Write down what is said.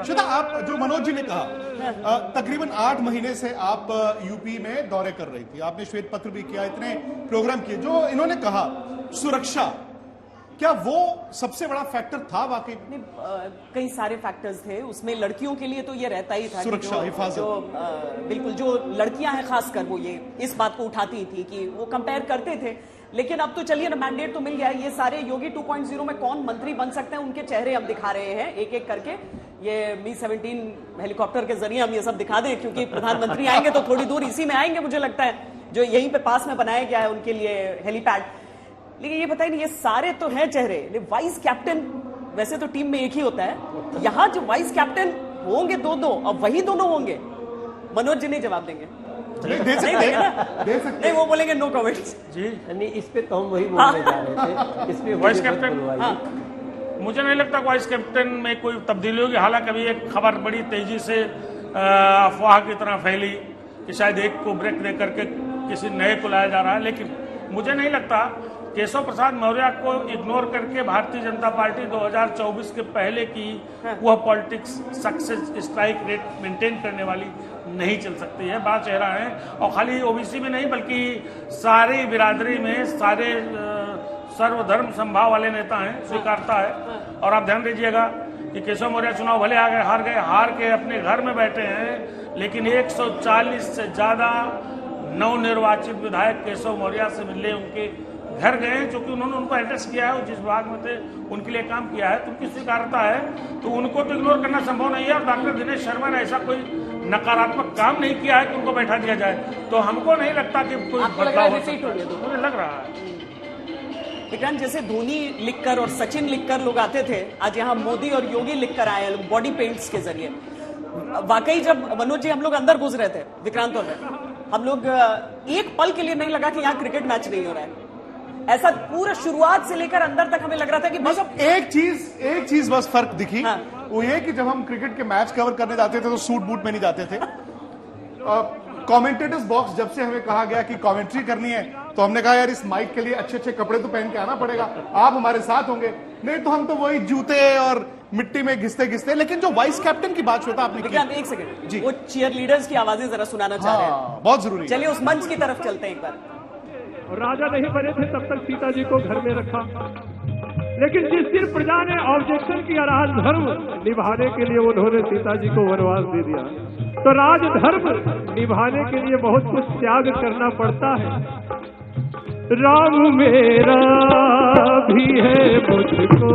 श्वेता, आप जो मनोज जी ने कहा, तकरीबन 8 महीने से आप यूपी में दौरे कर रही थी, आपने श्वेत पत्र भी किया, इतने प्रोग्राम किए, जो इन्होंने कहा सुरक्षा, क्या वो सबसे बड़ा फैक्टर था वाकई? कई सारे फैक्टर्स थे उसमें। लड़कियों के लिए तो ये रहता ही था, सुरक्षा, हिफाजत, बिल्कुल जो लड़कियां हैं खासकर वो ये इस बात को उठाती थी कि वो कंपेयर करते थे। लेकिन अब तो चलिए ना, मैंडेट तो मिल गया है। ये सारे योगी 2.0 में कौन मंत्री बन सकते हैं उनके चेहरे हम दिखा रहे हैं एक एक करके। ये Mi-17 हेलीकॉप्टर के जरिए हम ये सब दिखा दें, क्योंकि प्रधानमंत्री आएंगे तो थोड़ी दूर इसी में आएंगे मुझे लगता है, जो यहीं पे पास में बनाया गया है उनके लिए हेलीपैड। लेकिन ये बताइए ना, ये सारे तो हैं चेहरे। वाइस कैप्टन वैसे तो टीम में एक ही होता है, यहाँ जो वाइस कैप्टन होंगे दो, अब वही दोनों होंगे। मनोज जी नहीं जवाब देंगे, नहीं वो बोलेंगे नो कमेंट्स जी। नहीं, इस पे तो हम वही बोलने जा रहे थे। इसमें वाइस कैप्टन, मुझे नहीं लगता वाइस कैप्टन में कोई तब्दीली होगी। हालांकि अभी एक खबर बड़ी तेजी से अफवाह की तरह फैली कि शायद एक को ब्रेक दे करके किसी नए को लाया जा रहा है, लेकिन मुझे नहीं लगता। केशव प्रसाद मौर्य को इग्नोर करके भारतीय जनता पार्टी 2024 के पहले की वह politics success strike rate maintain करने वाली नहीं चल सकती है। बड़ा चेहरा है, और खाली ओबीसी में नहीं बल्कि सारी बिरादरी में सारे सर्वधर्म संभाव वाले नेता हैं, स्वीकारता है। और आप ध्यान दीजिएगा कि केशव मौर्य चुनाव भले आ गए, हार के अपने घर में बैठे हैं, लेकिन 140 से ज्यादा नवनिर्वाचित विधायक केशव मौर्य से मिलने उनके घर गए, क्योंकि उन्होंने उनको एड्रेस किया है, जिस विभाग में थे उनके लिए काम किया है, तो उनकी स्वीकारता है, तो उनको तो इग्नोर करना संभव नहीं है। और डॉक्टर दिनेश शर्मा ने ऐसा कोई नकारात्मक काम नहीं किया है कि उनको बैठा दिया जाए, तो हमको नहीं लगता कि कोई बदलाव हो सकता है। मुझे लग रहा है विक्रांत, जैसे धोनी लिखकर और सचिन लिखकर लोग आते थे, आज यहाँ मोदी और योगी लिखकर आए हैं बॉडी पेंट्स के जरिए। वाकई जब मनोज जी हम लोग अंदर घुस रहे थे, विक्रांत और हम लोग एक पल के लिए नहीं लगा कि यहाँ क्रिकेट मैच नहीं हो रहा है। ऐसा पूरा शुरुआत से लेकर अंदर तक हमें लग रहा था कि बस एक चीज बस फर्क दिखी, वो ये कि जब हम क्रिकेट के मैच कवर करने जाते थे तो सूट बूट में नहीं जाते थे। कमेंटेटर्स बॉक्स जब से हमें कहा गया कि कमेंट्री करनी है, तो हमने कहा यार इस माइक के लिए अच्छे अच्छे कपड़े तो पहन के आना पड़ेगा, आप हमारे साथ होंगे, नहीं तो हम तो वही जूते और मिट्टी में घिसते घिसते। लेकिन जो वाइस कैप्टन की बात होता आपने विक्रांत, एक सेकंड जी, वो चीयर लीडर्स की आवाजें जरा सुनाना चाह रहे हैं, बहुत जरूरी। चलिए उस मंच की तरफ चलते हैं एक बार। राजा नहीं बने थे तब तक सीता जी को घर में रखा, लेकिन जिस दिन प्रजा ने ऑब्जेक्शन किया राजधर्म निभाने के लिए, उन्होंने सीता जी को वनवास दे दिया। तो राजधर्म निभाने के लिए बहुत कुछ त्याग करना पड़ता है। राम मेरा भी है मुझको